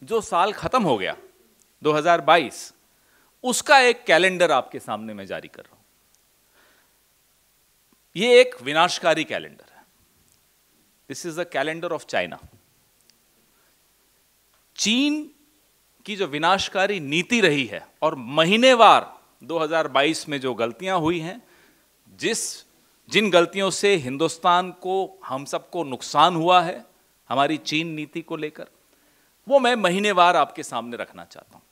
जो साल खत्म हो गया 2022, उसका एक कैलेंडर आपके सामने मैं जारी कर रहा हूं। ये एक विनाशकारी कैलेंडर है। This is the calendar of China. चीन की जो विनाशकारी नीति रही है और महीनेवार 2022 में जो गलतियां हुई हैं, जिन गलतियों से हिंदुस्तान को, हम सबको नुकसान हुआ है हमारी चीन नीति को लेकर, वो मैं महीनेवार आपके सामने रखना चाहता हूं।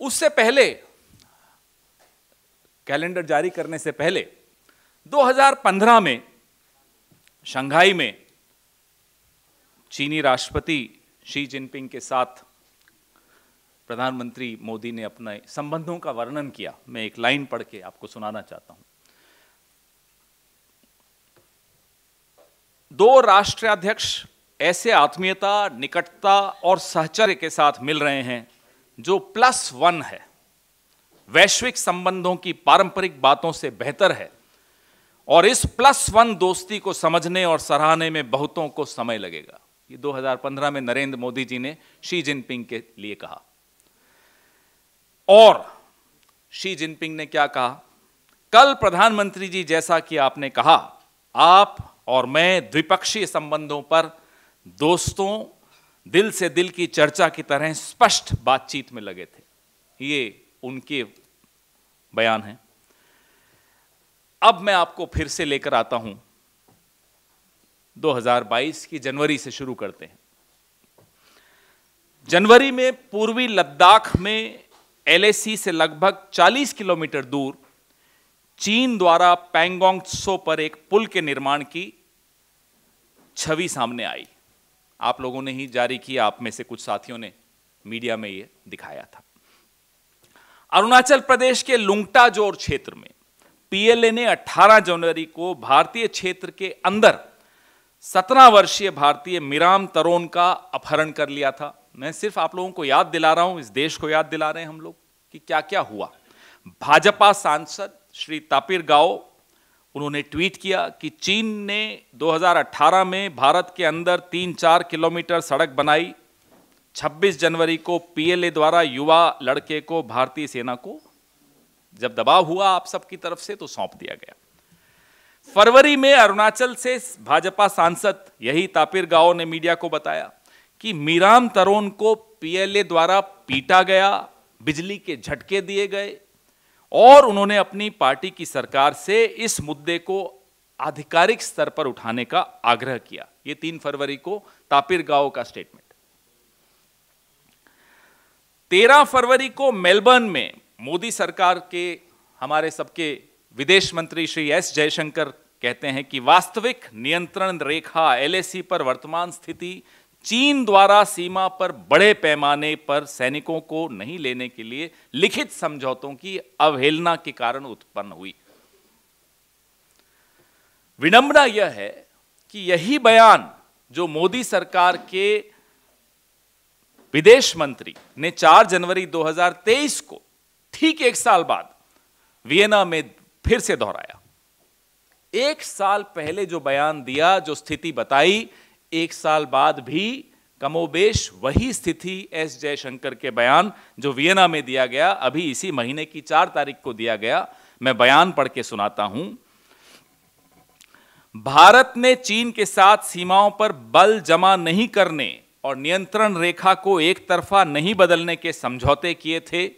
उससे पहले, कैलेंडर जारी करने से पहले 2015 में शंघाई में चीनी राष्ट्रपति शी जिनपिंग के साथ प्रधानमंत्री मोदी ने अपने संबंधों का वर्णन किया। मैं एक लाइन पढ़ के आपको सुनाना चाहता हूं। दो राष्ट्राध्यक्ष ऐसे आत्मीयता, निकटता और सहचर्य के साथ मिल रहे हैं जो +1 है, वैश्विक संबंधों की पारंपरिक बातों से बेहतर है, और इस +1 दोस्ती को समझने और सराहने में बहुतों को समय लगेगा। ये 2015 में नरेंद्र मोदी जी ने शी जिनपिंग के लिए कहा। और शी जिनपिंग ने क्या कहा? कल प्रधानमंत्री जी, जैसा कि आपने कहा, आप और मैं द्विपक्षीय संबंधों पर दोस्तों, दिल से दिल की चर्चा की तरह स्पष्ट बातचीत में लगे थे। ये उनके बयान हैं। अब मैं आपको फिर से लेकर आता हूं 2022 की जनवरी से शुरू करते हैं। जनवरी में पूर्वी लद्दाख में LAC से लगभग 40 किलोमीटर दूर चीन द्वारा पैंगोंग त्सो पर एक पुल के निर्माण की छवि सामने आई। आप लोगों ने ही जारी किया, आप में से कुछ साथियों ने मीडिया में ये दिखाया था। अरुणाचल प्रदेश के लुंगटाजोर क्षेत्र में PLA ने 18 जनवरी को भारतीय क्षेत्र के अंदर 17 वर्षीय भारतीय मिराम तरोन का अपहरण कर लिया था। मैं सिर्फ आप लोगों को याद दिला रहा हूं, इस देश को याद दिला रहे हैं हम लोग कि क्या क्या हुआ। भाजपा सांसद श्री तापिर गाओ, उन्होंने ट्वीट किया कि चीन ने 2018 में भारत के अंदर 3-4 किलोमीटर सड़क बनाई। 26 जनवरी को PLA द्वारा युवा लड़के को भारतीय सेना को जब दबाव हुआ आप सबकी तरफ से तो सौंप दिया गया। फरवरी में अरुणाचल से भाजपा सांसद यही तापिर गाओ ने मीडिया को बताया कि मिराम तरोन को PLA द्वारा पीटा गया, बिजली के झटके दिए गए, और उन्होंने अपनी पार्टी की सरकार से इस मुद्दे को आधिकारिक स्तर पर उठाने का आग्रह किया। यह 3 फरवरी को तापिर गाओ का स्टेटमेंट। 13 फरवरी को मेलबर्न में मोदी सरकार के, हमारे सबके विदेश मंत्री श्री S जयशंकर कहते हैं कि वास्तविक नियंत्रण रेखा LAC पर वर्तमान स्थिति चीन द्वारा सीमा पर बड़े पैमाने पर सैनिकों को नहीं लेने के लिए लिखित समझौतों की अवहेलना के कारण उत्पन्न हुई। विडंबना यह है कि यही बयान जो मोदी सरकार के विदेश मंत्री ने 4 जनवरी 2023 को ठीक 1 साल बाद वियना में फिर से दोहराया। 1 साल पहले जो बयान दिया, जो स्थिति बताई, 1 साल बाद भी कमोबेश वही स्थिति S जयशंकर के बयान जो वियना में दिया गया, अभी इसी महीने की 4 तारीख को दिया गया। मैं बयान पढ़ के सुनाता हूं। भारत ने चीन के साथ सीमाओं पर बल जमा नहीं करने और नियंत्रण रेखा को एक तरफा नहीं बदलने के समझौते किए थे,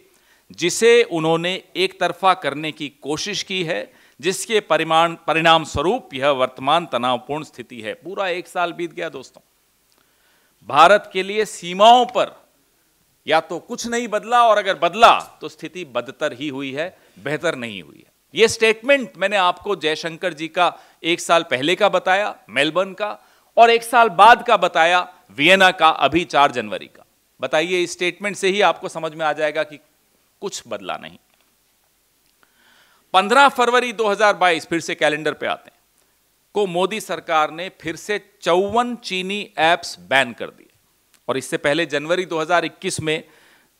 जिसे उन्होंने एक तरफा करने की कोशिश की है, जिसके परिणाम स्वरूप यह वर्तमान तनावपूर्ण स्थिति है। पूरा 1 साल बीत गया दोस्तों। भारत के लिए सीमाओं पर या तो कुछ नहीं बदला, और अगर बदला तो स्थिति बदतर ही हुई है, बेहतर नहीं हुई है। यह स्टेटमेंट मैंने आपको जयशंकर जी का 1 साल पहले का बताया मेलबर्न का, और 1 साल बाद का बताया वियना का, अभी 4 जनवरी का। बताइए, इस स्टेटमेंट से ही आपको समझ में आ जाएगा कि कुछ बदला नहीं। 15 फरवरी 2022, फिर से कैलेंडर पे आते हैं, को मोदी सरकार ने फिर से 54 चीनी ऐप्स बैन कर दिए। और इससे पहले जनवरी 2021 में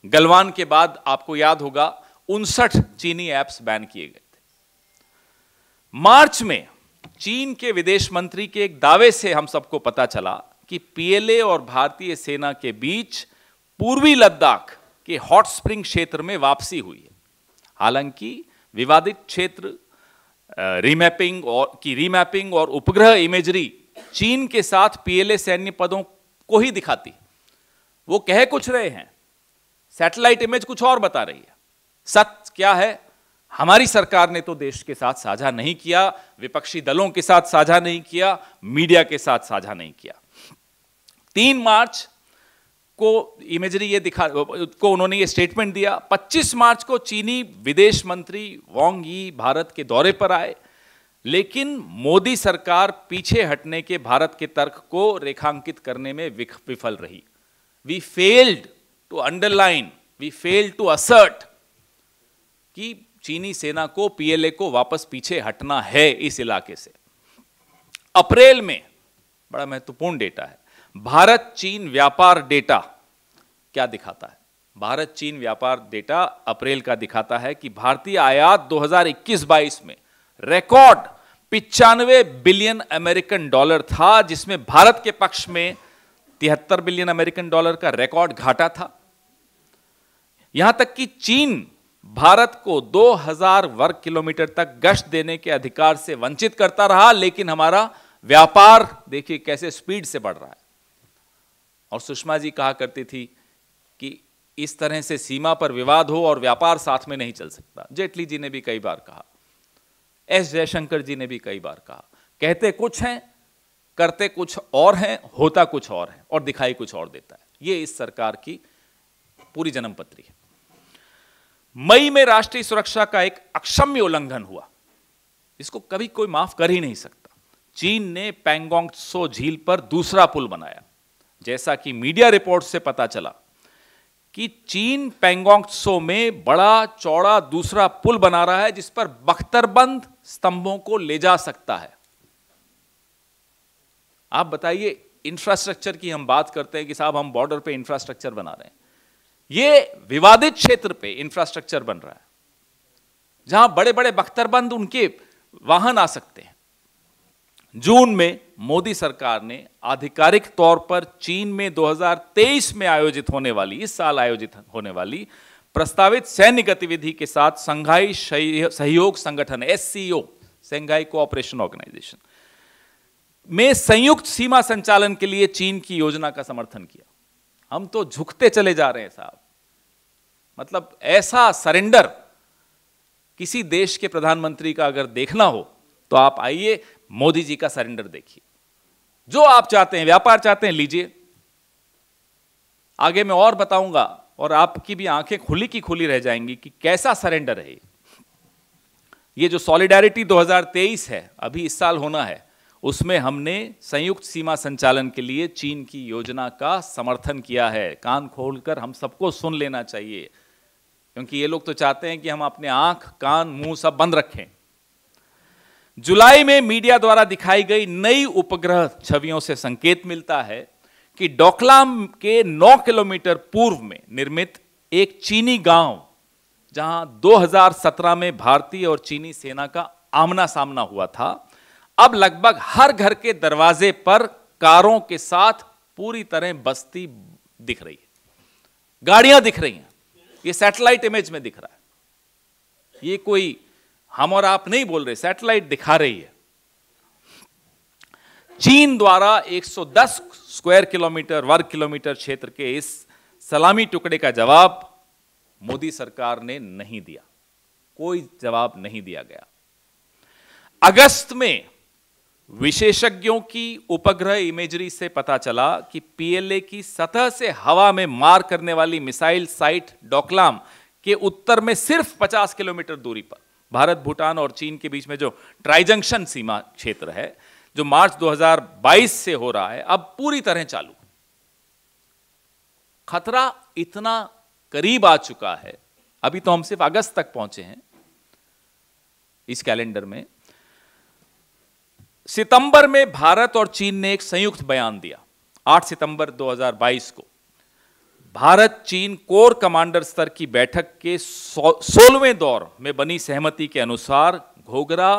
गलवान के बाद आपको याद होगा 59 चीनी ऐप्स बैन किए गए थे। मार्च में चीन के विदेश मंत्री के एक दावे से हम सबको पता चला कि पीएलए और भारतीय सेना के बीच पूर्वी लद्दाख के हॉट स्प्रिंग क्षेत्र में वापसी हुई है। हालांकि विवादित क्षेत्र रीमैपिंग और उपग्रह इमेजरी चीन के साथ पीएलए सैन्य पदों को ही दिखाती। वो कह कुछ रहे हैं, सैटेलाइट इमेज कुछ और बता रही है। सच क्या है, हमारी सरकार ने तो देश के साथ साझा नहीं किया, विपक्षी दलों के साथ साझा नहीं किया, मीडिया के साथ साझा नहीं किया। 3 मार्च को इमेजरी उन्होंने ये स्टेटमेंट दिया। 25 मार्च को चीनी विदेश मंत्री वांग यी भारत के दौरे पर आए, लेकिन मोदी सरकार पीछे हटने के भारत के तर्क को रेखांकित करने में विफल रही। We failed to underline, we failed to assert कि चीनी सेना को, पीएलए को वापस पीछे हटना है इस इलाके से। अप्रैल में बड़ा महत्वपूर्ण डेटा है, भारत चीन व्यापार डेटा क्या दिखाता है? भारत चीन व्यापार डेटा अप्रैल का दिखाता है कि भारतीय आयात 2021-22 में रिकॉर्ड 95 बिलियन अमेरिकन डॉलर था, जिसमें भारत के पक्ष में 73 बिलियन अमेरिकन डॉलर का रिकॉर्ड घाटा था। यहां तक कि चीन भारत को 2000 वर्ग किलोमीटर तक गश्त देने के अधिकार से वंचित करता रहा, लेकिन हमारा व्यापार देखिए कैसे स्पीड से बढ़ रहा है। और सुषमा जी कहा करती थी कि इस तरह से सीमा पर विवाद हो और व्यापार साथ में नहीं चल सकता। जेटली जी ने भी कई बार कहा, एस जयशंकर जी ने भी कई बार कहा। कहते कुछ हैं, करते कुछ और हैं, होता कुछ और है और दिखाई कुछ और देता है। ये इस सरकार की पूरी जन्मपत्री है। मई में राष्ट्रीय सुरक्षा का एक अक्षम्य उल्लंघन हुआ, इसको कभी कोई माफ कर ही नहीं सकता। चीन ने पैंगोंग त्सो झील पर दूसरा पुल बनाया। जैसा कि मीडिया रिपोर्ट से पता चला कि चीन पैंगोंग त्सो में बड़ा चौड़ा दूसरा पुल बना रहा है, जिस पर बख्तरबंद स्तंभों को ले जा सकता है। आप बताइए, इंफ्रास्ट्रक्चर की हम बात करते हैं कि साहब हम बॉर्डर पे इंफ्रास्ट्रक्चर बना रहे हैं, ये विवादित क्षेत्र पे इंफ्रास्ट्रक्चर बन रहा है जहां बड़े बड़े बख्तरबंद उनके वाहन आ सकते हैं। जून में मोदी सरकार ने आधिकारिक तौर पर चीन में 2023 में आयोजित होने वाली, इस साल आयोजित होने वाली प्रस्तावित सैन्य गतिविधि के साथ संघाई सहयोग संगठन SCO, शंघाई कोऑपरेशन ऑर्गेनाइजेशन में संयुक्त सीमा संचालन के लिए चीन की योजना का समर्थन किया। हम तो झुकते चले जा रहे हैं साहब। मतलब ऐसा सरेंडर किसी देश के प्रधानमंत्री का अगर देखना हो तो आप आइए, मोदी जी का सरेंडर देखिए। जो आप चाहते हैं, व्यापार चाहते हैं, लीजिए। आगे मैं और बताऊंगा और आपकी भी आंखें खुली की खुली रह जाएंगी कि कैसा सरेंडर है ये। जो सॉलिडारिटी 2023 है, अभी इस साल होना है, उसमें हमने संयुक्त सीमा संचालन के लिए चीन की योजना का समर्थन किया है। कान खोलकर हम सबको सुन लेना चाहिए, क्योंकि ये लोग तो चाहते हैं कि हम अपने आंख, कान, मुंह सब बंद रखें। जुलाई में मीडिया द्वारा दिखाई गई नई उपग्रह छवियों से संकेत मिलता है कि डोकलाम के 9 किलोमीटर पूर्व में निर्मित एक चीनी गांव, जहां 2017 में भारतीय और चीनी सेना का आमना सामना हुआ था, अब लगभग हर घर के दरवाजे पर कारों के साथ पूरी तरह बस्ती दिख रही है, गाड़ियां दिख रही हैं। ये सैटेलाइट इमेज में दिख रहा है, ये कोई हम और आप नहीं बोल रहे, सैटेलाइट दिखा रही है। चीन द्वारा 110 स्क्वायर किलोमीटर, वर्ग किलोमीटर क्षेत्र के इस सलामी टुकड़े का जवाब मोदी सरकार ने नहीं दिया, कोई जवाब नहीं दिया गया। अगस्त में विशेषज्ञों की उपग्रह इमेजरी से पता चला कि पीएलए की सतह से हवा में मार करने वाली मिसाइल साइट डोकलाम के उत्तर में सिर्फ 50 किलोमीटर दूरी पर भारत, भूटान और चीन के बीच में जो ट्राइजंक्शन सीमा क्षेत्र है, जो मार्च 2022 से हो रहा है, अब पूरी तरह चालू। खतरा इतना करीब आ चुका है, अभी तो हम सिर्फ अगस्त तक पहुंचे हैं इस कैलेंडर में। सितंबर में भारत और चीन ने एक संयुक्त बयान दिया। 8 सितंबर 2022 को भारत चीन कोर कमांडर स्तर की बैठक के 16वें दौर में बनी सहमति के अनुसार घोघरा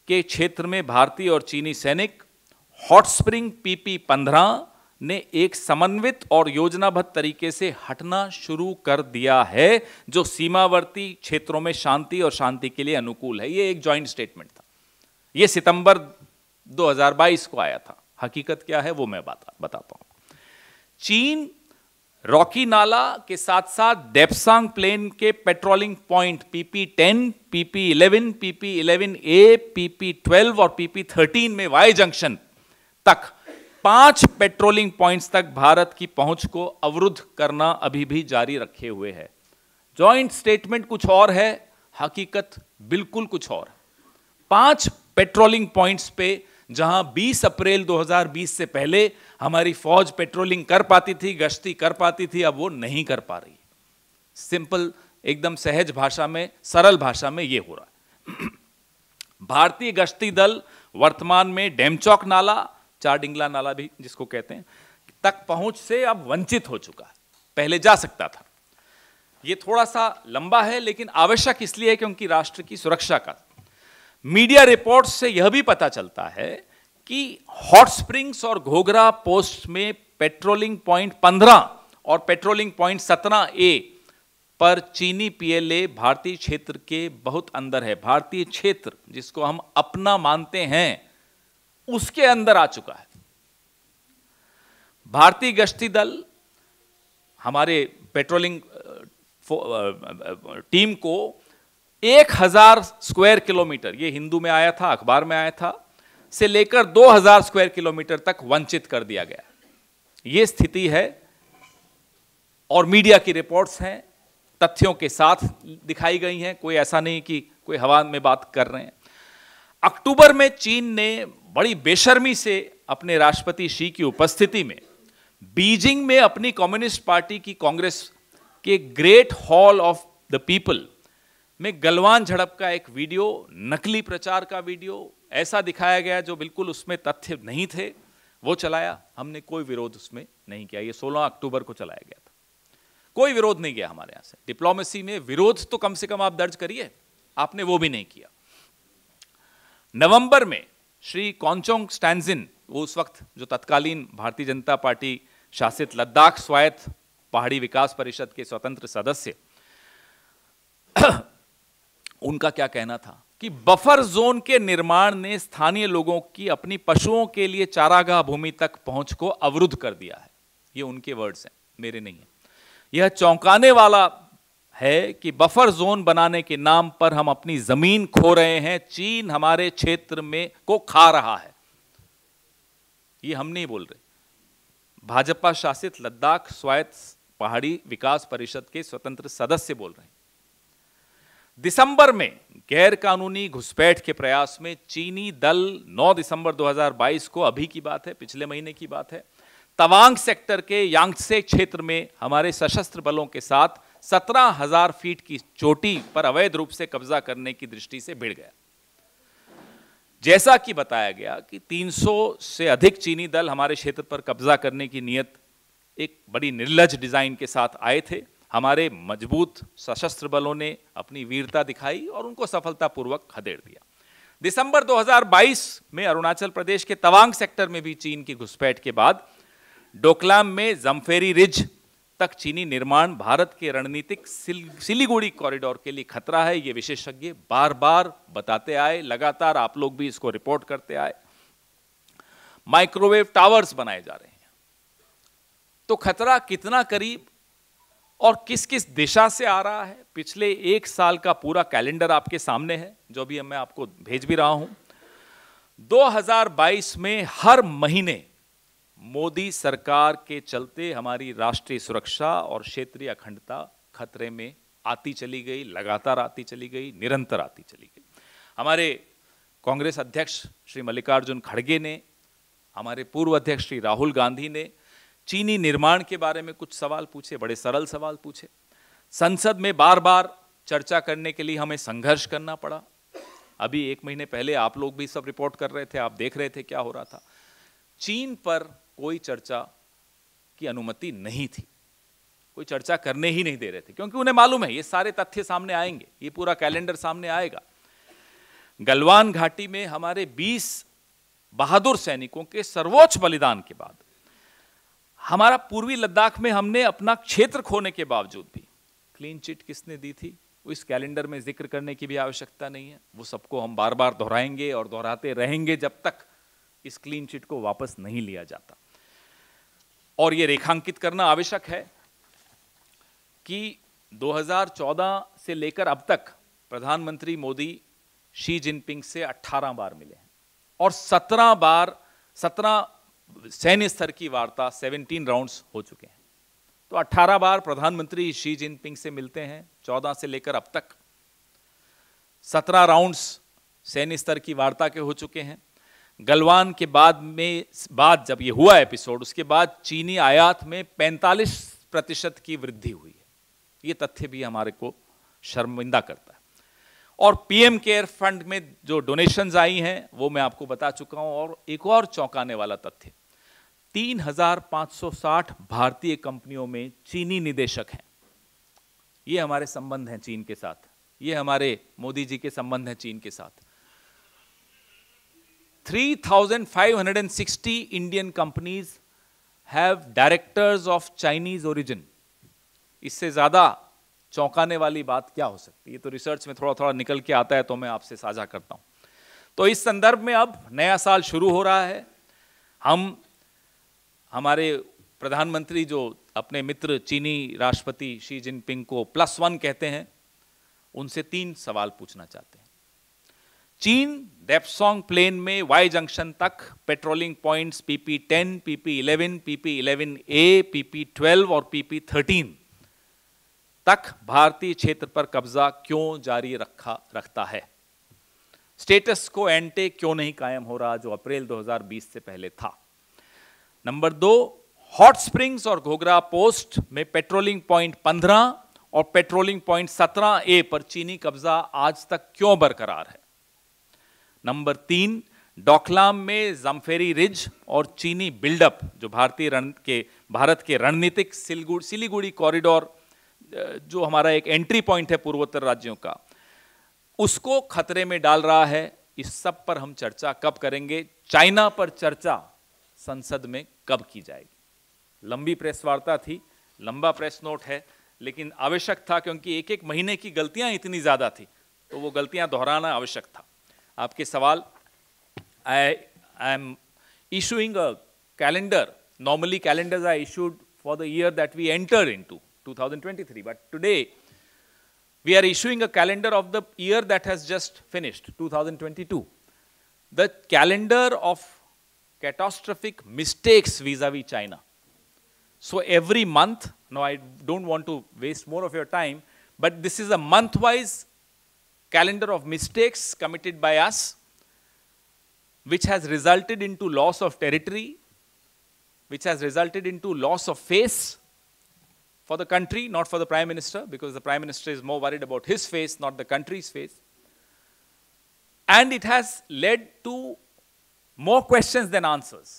के क्षेत्र में भारतीय और चीनी सैनिक हॉट स्प्रिंग PP-15 ने एक समन्वित और योजनाबद्ध तरीके से हटना शुरू कर दिया है, जो सीमावर्ती क्षेत्रों में शांति और शांति के लिए अनुकूल है। ये एक जॉइंट स्टेटमेंट था। ये सितंबर 2022 को आया था। हकीकत क्या है वो मैं बताता हूं। चीन रॉकी नाला के साथ साथ डेप्सांग प्लेन के patrolling point PP10, PP11, PP11A, PP12 और PP13 में वाई जंक्शन तक 5 पेट्रोलिंग पॉइंट्स तक भारत की पहुंच को अवरुद्ध करना अभी भी जारी रखे हुए है। जॉइंट स्टेटमेंट कुछ और है, हकीकत बिल्कुल कुछ और है। 5 पेट्रोलिंग पॉइंट्स पे जहां 20 अप्रैल 2020 से पहले हमारी फौज पेट्रोलिंग कर पाती थी, गश्ती कर पाती थी, अब वो नहीं कर पा रही। सिंपल, एकदम सहज भाषा में, सरल भाषा में ये हो रहा है। भारतीय गश्ती दल वर्तमान में डेमचौक नाला, चारडिंगला नाला भी जिसको कहते हैं, तक पहुंच से अब वंचित हो चुका है। पहले जा सकता था। ये थोड़ा सा लंबा है, लेकिन आवश्यक इसलिए है क्योंकि राष्ट्र की सुरक्षा का। मीडिया रिपोर्ट्स से यह भी पता चलता है कि हॉट स्प्रिंग्स और घोघरा पोस्ट में पेट्रोलिंग पॉइंट 15 और पेट्रोलिंग पॉइंट 17A पर चीनी PLA भारतीय क्षेत्र के बहुत अंदर है। भारतीय क्षेत्र जिसको हम अपना मानते हैं, उसके अंदर आ चुका है। भारतीय गश्ती दल हमारे पेट्रोलिंग टीम को 1000 स्क्वायर किलोमीटर, ये हिंदू में आया था, अखबार में आया था, से लेकर 2000 स्क्वायर किलोमीटर तक वंचित कर दिया गया। ये स्थिति है और मीडिया की रिपोर्ट्स हैं, तथ्यों के साथ दिखाई गई हैं। कोई ऐसा नहीं कि कोई हवा में बात कर रहे हैं। अक्टूबर में चीन ने बड़ी बेशर्मी से अपने राष्ट्रपति शी की उपस्थिति में बीजिंग में अपनी कम्युनिस्ट पार्टी की कांग्रेस के great hall of the people में गलवान झड़प का एक वीडियो, नकली प्रचार का वीडियो ऐसा दिखाया गया जो बिल्कुल उसमें तथ्य नहीं थे, वो चलाया। हमने कोई विरोध उसमें नहीं किया। ये 16 अक्टूबर को चलाया गया था। कोई विरोध नहीं किया हमारे यहां से। डिप्लोमेसी में विरोध तो कम से कम आप दर्ज करिए, आपने वो भी नहीं किया। नवंबर में श्री कॉन्चोंग स्टैंजिन, वो उस वक्त जो तत्कालीन भारतीय जनता पार्टी शासित लद्दाख स्वायत्त पहाड़ी विकास परिषद के स्वतंत्र सदस्य, उनका क्या कहना था कि बफर जोन के निर्माण ने स्थानीय लोगों की अपनी पशुओं के लिए चारागाह भूमि तक पहुंच को अवरुद्ध कर दिया है। ये उनके वर्ड्स हैं, मेरे नहीं है। यह चौंकाने वाला है कि बफर जोन बनाने के नाम पर हम अपनी जमीन खो रहे हैं। चीन हमारे क्षेत्र में को खा रहा है। ये हम नहीं बोल रहे, भाजपा शासित लद्दाख स्वायत्त पहाड़ी विकास परिषद के स्वतंत्र सदस्य बोल रहे हैं। दिसंबर में गैर कानूनी घुसपैठ के प्रयास में चीनी दल 9 दिसंबर 2022 को, अभी की बात है, पिछले महीने की बात है, तवांग सेक्टर के यांगत्से क्षेत्र में हमारे सशस्त्र बलों के साथ 17,000 फीट की चोटी पर अवैध रूप से कब्जा करने की दृष्टि से भिड़ गया। जैसा कि बताया गया कि 300 से अधिक चीनी दल हमारे क्षेत्र पर कब्जा करने की नियत एक बड़ी निर्लज डिजाइन के साथ आए थे। हमारे मजबूत सशस्त्र बलों ने अपनी वीरता दिखाई और उनको सफलतापूर्वक खदेड़ दिया। दिसंबर 2022 में अरुणाचल प्रदेश के तवांग सेक्टर में भी चीन की घुसपैठ के बाद डोकलाम में जमफेरी रिज तक चीनी निर्माण भारत के रणनीतिक सिलीगुड़ी कॉरिडोर के लिए खतरा है। ये विशेषज्ञ बार बार बताते आए, लगातार आप लोग भी इसको रिपोर्ट करते आए। माइक्रोवेव टावर्स बनाए जा रहे हैं, तो खतरा कितना करीब और किस किस दिशा से आ रहा है, पिछले 1 साल का पूरा कैलेंडर आपके सामने है, जो भी मैं आपको भेज भी रहा हूं। 2022 में हर महीने मोदी सरकार के चलते हमारी राष्ट्रीय सुरक्षा और क्षेत्रीय अखंडता खतरे में आती चली गई, लगातार आती चली गई, निरंतर आती चली गई। हमारे कांग्रेस अध्यक्ष श्री मल्लिकार्जुन खड़गे ने, हमारे पूर्व अध्यक्ष श्री राहुल गांधी ने चीनी निर्माण के बारे में कुछ सवाल पूछे, बड़े सरल सवाल पूछे। संसद में बार बार चर्चा करने के लिए हमें संघर्ष करना पड़ा। अभी 1 महीने पहले आप लोग भी सब रिपोर्ट कर रहे थे, आप देख रहे थे क्या हो रहा था। चीन पर कोई चर्चा की अनुमति नहीं थी, कोई चर्चा करने ही नहीं दे रहे थे, क्योंकि उन्हें मालूम है ये सारे तथ्य सामने आएंगे, ये पूरा कैलेंडर सामने आएगा। गलवान घाटी में हमारे 20 बहादुर सैनिकों के सर्वोच्च बलिदान के बाद हमारा पूर्वी लद्दाख में हमने अपना क्षेत्र खोने के बावजूद भी क्लीन चिट किसने दी थी, इस कैलेंडर में जिक्र करने की भी आवश्यकता नहीं है। वो सबको हम बार बार दोहराएंगे और दोहराते रहेंगे जब तक इस क्लीन चिट को वापस नहीं लिया जाता। और ये रेखांकित करना आवश्यक है कि 2014 से लेकर अब तक प्रधानमंत्री मोदी शी जिनपिंग से 18 बार मिले हैं और 17 सैन्य स्तर की वार्ता 17 राउंड्स हो चुके हैं। तो 18 बार प्रधानमंत्री शी जिनपिंग से मिलते हैं 14 से लेकर अब तक। 17 राउंड्स सैन्य स्तर की वार्ता के हो चुके हैं। गलवान के बाद जब ये हुआ एपिसोड, उसके बाद चीनी आयात में 45% की वृद्धि हुई है। ये तथ्य भी हमारे को शर्मिंदा करता है। और पीएम केयर फंड में जो डोनेशंस आई हैं वो मैं आपको बता चुका हूं। और एक और चौंकाने वाला तथ्य, 3560 भारतीय कंपनियों में चीनी निदेशक हैं। ये हमारे संबंध हैं चीन के साथ, ये हमारे मोदी जी के संबंध हैं चीन के साथ। 3560 Indian companies have directors of Chinese origin. इससे ज्यादा चौंकाने वाली बात क्या हो सकती है? ये तो रिसर्च में थोड़ा थोड़ा निकल के आता है तो मैं आपसे साझा करता हूं। तो इस संदर्भ में अब नया साल शुरू हो रहा है। हमारे प्रधानमंत्री जो अपने मित्र चीनी राष्ट्रपति शी जिनपिंग को +1 कहते हैं, उनसे 3 सवाल पूछना चाहते हैं। चीन डेप्सोंग प्लेन में वाई जंक्शन तक patrolling points PP10, PP11, PP11A, PP12 और PP13 तक भारतीय क्षेत्र पर कब्जा क्यों जारी रखता है? स्टेटस को एंटे क्यों नहीं कायम हो रहा जो अप्रैल 2020 से पहले था? नंबर 2, हॉट स्प्रिंग्स और घोघरा पोस्ट में पेट्रोलिंग पॉइंट 15 और पेट्रोलिंग पॉइंट 17A पर चीनी कब्जा आज तक क्यों बरकरार है? नंबर 3, डोकलाम में जमफेरी रिज और चीनी बिल्डअप जो भारत के रणनीतिक सिलीगुड़ी कॉरिडोर जो हमारा एक एंट्री पॉइंट है पूर्वोत्तर राज्यों का, उसको खतरे में डाल रहा है। इस सब पर हम चर्चा कब करेंगे? चाइना पर चर्चा संसद में कब की जाएगी? लंबी प्रेस वार्ता थी, लंबा प्रेस नोट है, लेकिन आवश्यक था क्योंकि एक एक महीने की गलतियां इतनी ज्यादा थी तो वो गलतियां दोहराना आवश्यक था। आपके सवाल, I am issuing a calendar. Normally calendars are issued for the year that we enter into 2023, but today we are issuing a calendar of the year that has just finished, 2022. The calendar of catastrophic mistakes vis-a-vis China. So every month, no, I don't want to waste more of your time, but this is a month-wise calendar of mistakes committed by us, which has resulted into loss of territory, which has resulted into loss of face for the country, not for the Prime Minister, because the Prime Minister is more worried about his face, not the country's face. And it has led to more questions than answers.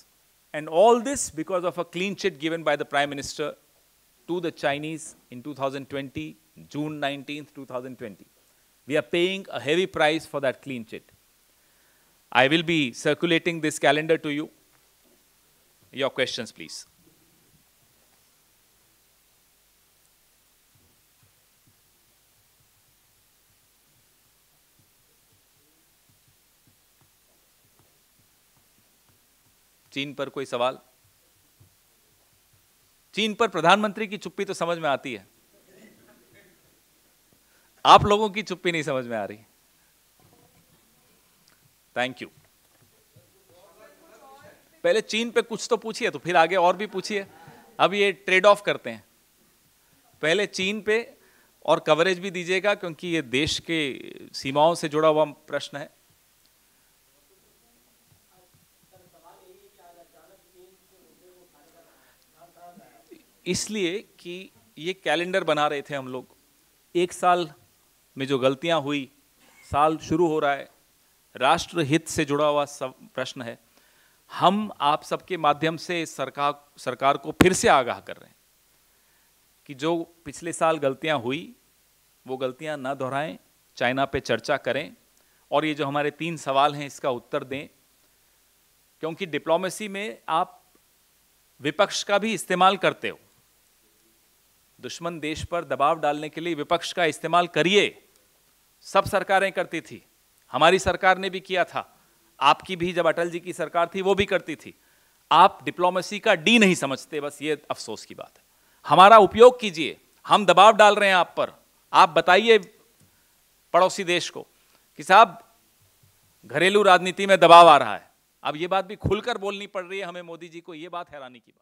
And all this because of a clean chit given by the Prime Minister to the Chinese in 2020, June 19th, 2020. We are paying a heavy price for that clean chit. I will be circulating this calendar to you. Your questions, please. चीन पर कोई सवाल? चीन पर प्रधानमंत्री की चुप्पी तो समझ में आती है, आप लोगों की चुप्पी नहीं समझ में आ रही। Thank you. पहले चीन पे कुछ तो पूछिए तो फिर आगे और भी पूछिए। अब ये ट्रेड ऑफ करते हैं, पहले चीन पे और कवरेज भी दीजिएगा क्योंकि ये देश के सीमाओं से जुड़ा हुआ प्रश्न है। इसलिए कि ये कैलेंडर बना रहे थे हम लोग, एक साल में जो गलतियां हुई, साल शुरू हो रहा है, राष्ट्र हित से जुड़ा हुआ प्रश्न है। हम आप सबके माध्यम से सरकार को फिर से आगाह कर रहे हैं कि जो पिछले साल गलतियां हुई वो गलतियां ना दोहराएं, चाइना पे चर्चा करें और ये जो हमारे 3 सवाल हैं इसका उत्तर दें, क्योंकि डिप्लोमेसी में आप विपक्ष का भी इस्तेमाल करते हो। दुश्मन देश पर दबाव डालने के लिए विपक्ष का इस्तेमाल करिए। सब सरकारें करती थी, हमारी सरकार ने भी किया था, आपकी भी जब अटल जी की सरकार थी वो भी करती थी। आप डिप्लोमेसी का डी नहीं समझते, बस ये अफसोस की बात है। हमारा उपयोग कीजिए, हम दबाव डाल रहे हैं आप पर। आप बताइए पड़ोसी देश को कि साहब घरेलू राजनीति में दबाव आ रहा है। अब ये बात भी खुलकर बोलनी पड़ रही है हमें मोदी जी को, ये बात हैरानी की बात।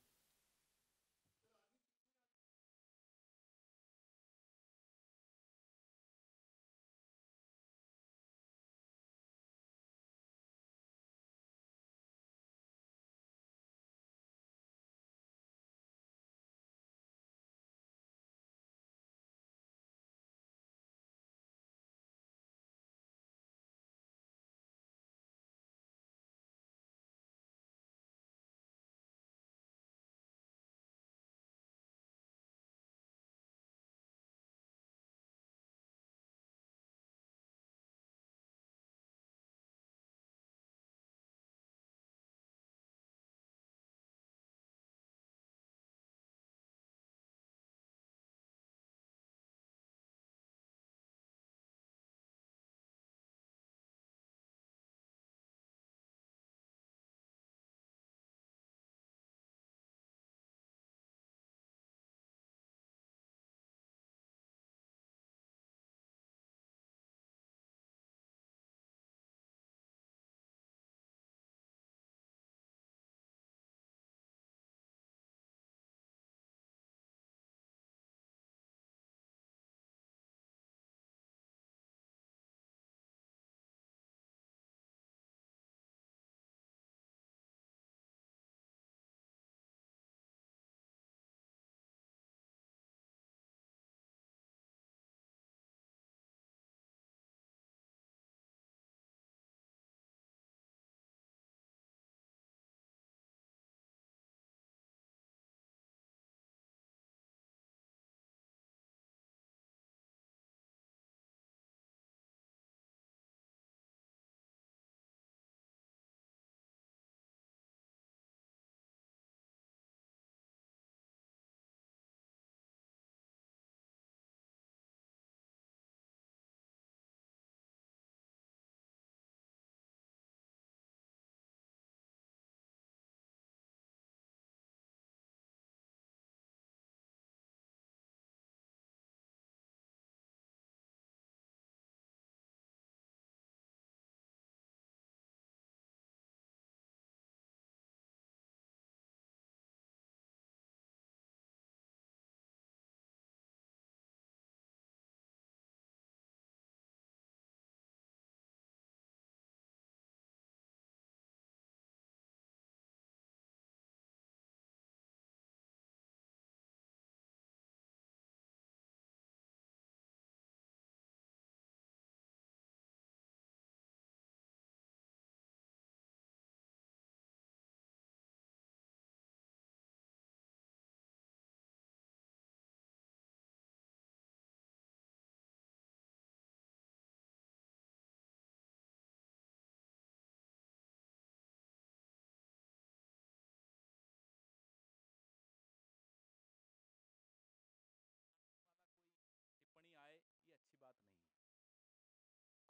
टिप्पणी आए ये अच्छी बात नहीं है।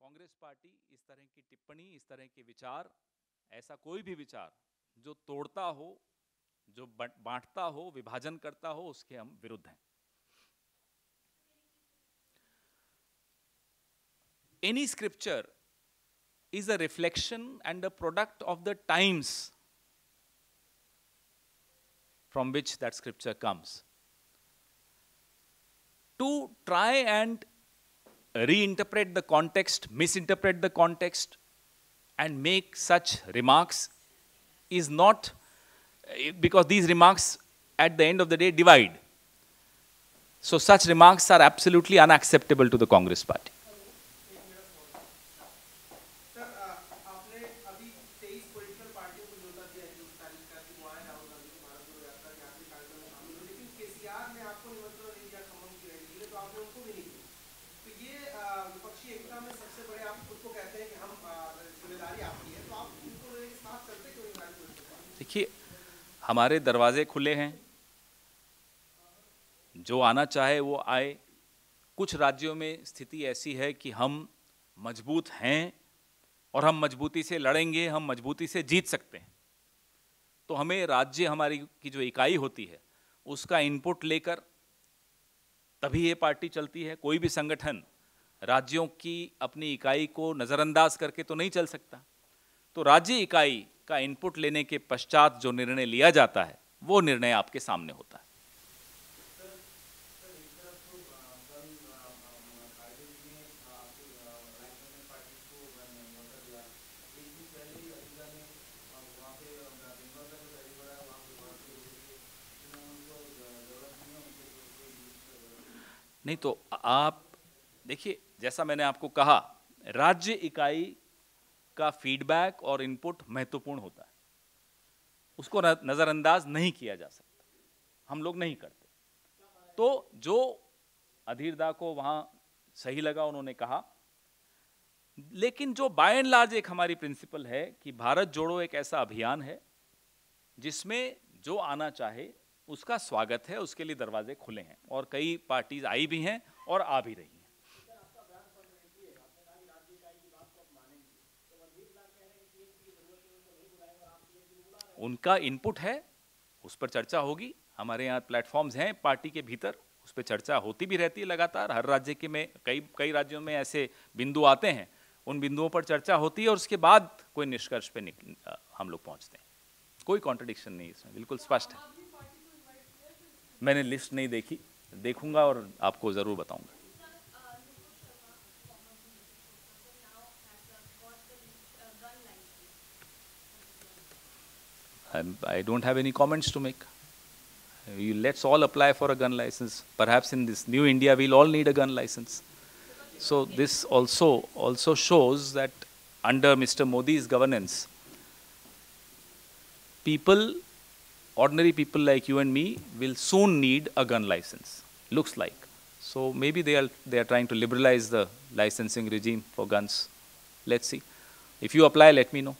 कांग्रेस पार्टी इस तरह की टिप्पणी, इस तरह के विचार, ऐसा कोई भी विचार जो तोड़ता हो, जो बांटता हो, विभाजन करता हो, उसके हम विरुद्ध हैं। Any scripture is a reflection and a product of the times from which that scripture comes. To try and reinterpret the context, misinterpret the context, and make such remarks is not, because these remarks at the end of the day divide. So such remarks are absolutely unacceptable to the Congress party. देखिए, हमारे दरवाजे खुले हैं, जो आना चाहे वो आए। कुछ राज्यों में स्थिति ऐसी है कि हम मजबूत हैं और हम मजबूती से लड़ेंगे, हम मजबूती से जीत सकते हैं। तो हमें राज्य, हमारी की जो इकाई होती है, उसका इनपुट लेकर तभी ये पार्टी चलती है। कोई भी संगठन राज्यों की अपनी इकाई को नज़रअंदाज करके तो नहीं चल सकता। तो राज्य इकाई का इनपुट लेने के पश्चात जो निर्णय लिया जाता है, वो निर्णय आपके सामने होता है। नहीं तो आप देखिए, जैसा मैंने आपको कहा, राज्य इकाई का फीडबैक और इनपुट महत्वपूर्ण होता है, उसको नज़रअंदाज नहीं किया जा सकता, हम लोग नहीं करते। तो जो अधीर दा को वहाँ सही लगा उन्होंने कहा, लेकिन जो बाय एंड लार्ज एक हमारी प्रिंसिपल है कि भारत जोड़ो एक ऐसा अभियान है जिसमें जो आना चाहे उसका स्वागत है, उसके लिए दरवाजे खुले हैं, और कई पार्टीज आई भी हैं और आ भी रही हैं। उनका इनपुट है, उस पर चर्चा होगी। हमारे यहाँ प्लेटफॉर्म्स हैं पार्टी के भीतर, उस पर चर्चा होती भी रहती है लगातार। हर राज्य के में कई राज्यों में ऐसे बिंदु आते हैं, उन बिंदुओं पर चर्चा होती है और उसके बाद कोई निष्कर्ष पे हम लोग पहुँचते हैं। कोई कॉन्ट्रडिक्शन नहीं इसमें, बिल्कुल स्पष्ट है। मैंने लिस्ट नहीं देखी, देखूंगा और आपको ज़रूर बताऊंगा। I don't have any comments to make. Let's all apply for a gun license. Perhaps in this new India, we'll all need a gun license. So this also shows that under Mr. Modi's governance, ordinary people like you and me will soon need a gun license, looks like. So maybe they are trying to liberalize the licensing regime for guns. Let's see. If you apply, let me know.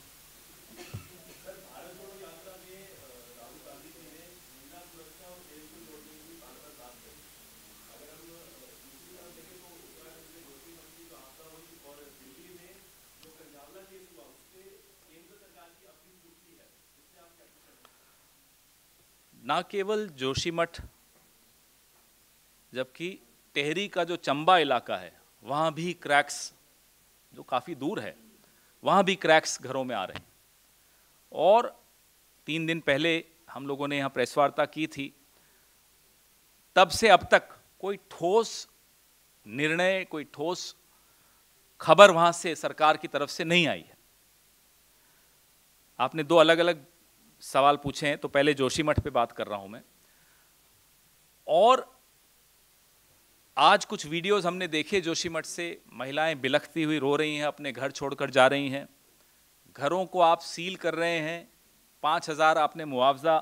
ना केवल जोशीमठ, जबकि टेहरी का जो चंबा इलाका है, वहाँ भी cracks, जो काफ़ी दूर है, वहाँ भी क्रैक्स घरों में आ रहे हैं। और 3 दिन पहले हम लोगों ने यहाँ प्रेस वार्ता की थी, तब से अब तक कोई ठोस निर्णय, कोई ठोस खबर वहाँ से सरकार की तरफ से नहीं आई है। आपने 2 अलग अलग सवाल पूछे हैं, तो पहले जोशीमठ पे बात कर रहा हूं मैं। और आज कुछ वीडियोस हमने देखे जोशीमठ से, महिलाएं बिलखती हुई रो रही हैं, अपने घर छोड़कर जा रही हैं। घरों को आप सील कर रहे हैं, 5,000 आपने मुआवजा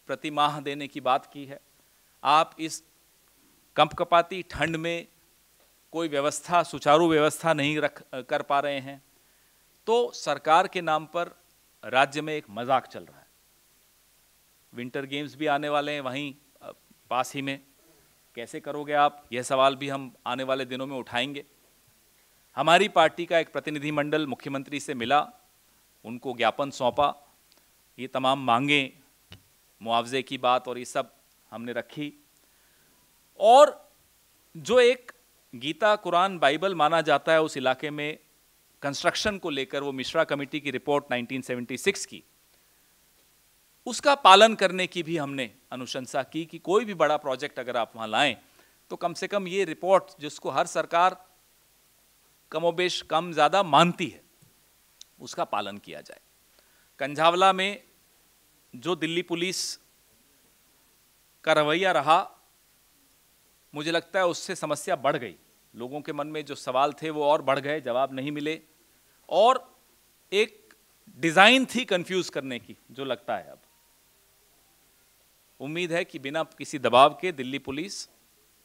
प्रति माह देने की बात की है। आप इस कंपकपाती ठंड में कोई व्यवस्था, सुचारू व्यवस्था नहीं कर पा रहे हैं। तो सरकार के नाम पर राज्य में एक मजाक चल रहा है। विंटर गेम्स भी आने वाले हैं वहीं पास ही में, कैसे करोगे आप? यह सवाल भी हम आने वाले दिनों में उठाएंगे। हमारी पार्टी का एक प्रतिनिधिमंडल मुख्यमंत्री से मिला, उनको ज्ञापन सौंपा, ये तमाम मांगे, मुआवजे की बात और ये सब हमने रखी। और जो एक गीता, कुरान, बाइबल माना जाता है उस इलाके में, कंस्ट्रक्शन को लेकर वो मिश्रा कमेटी की रिपोर्ट 1976 की, उसका पालन करने की भी हमने अनुशंसा की कि कोई भी बड़ा प्रोजेक्ट अगर आप वहाँ लाएं तो कम से कम ये रिपोर्ट, जिसको हर सरकार कमोबेश कम ज़्यादा मानती है, उसका पालन किया जाए। कंझावला में जो दिल्ली पुलिस का रवैया रहा, मुझे लगता है उससे समस्या बढ़ गई। लोगों के मन में जो सवाल थे वो और बढ़ गए, जवाब नहीं मिले, और एक डिज़ाइन थी कंफ्यूज करने की, जो लगता है अब। उम्मीद है कि बिना किसी दबाव के दिल्ली पुलिस,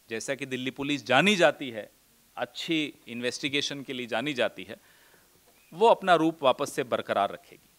जैसा कि दिल्ली पुलिस जानी जाती है, अच्छी इन्वेस्टिगेशन के लिए जानी जाती है, वो अपना रूप वापस से बरकरार रखेगी।